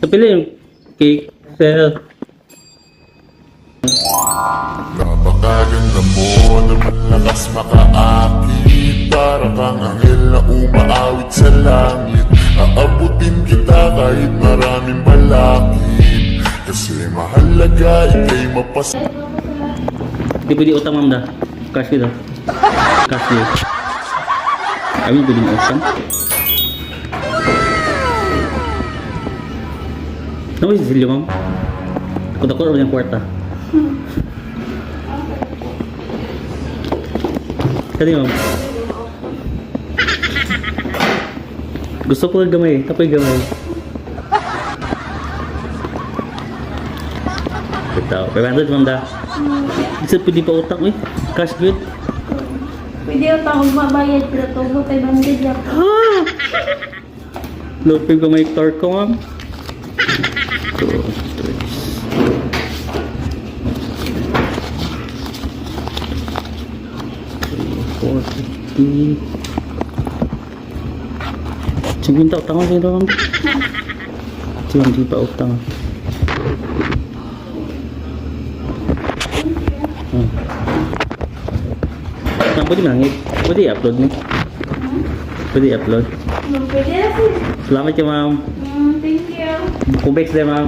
Kapila yung cake sale. Napakaganda mo na malakas makaakit. Para kang anghel na umaawit sa langit. Aabutin kita kahit maraming balakid. Kasi mahalaga ika'y mapas. Di pwede utang ma'am da. Cash yun da. Cash yun. Kami pwede mo utang. Ano ba si Silyo ma'am? Ako rin yung kwarta. Kani ma'am? Gusto ko gamay, tapoy gamay. Ito, 500 ma'am da. Isa pwede pa utang eh. Cash good. Pwede yung tawag mabayad pero tubo 500 lang. Lupin ko may torque ko ma'am. 2, 3, 4, 50. Sige, minta utang ako sa'yo ma'am. Sige, hindi pa utang. Pwede mangit. Pwede i-upload ni. Pwede i-upload. Pwede na sir. Salamat ya ma'am. Thank you. Kubex deh ma'am.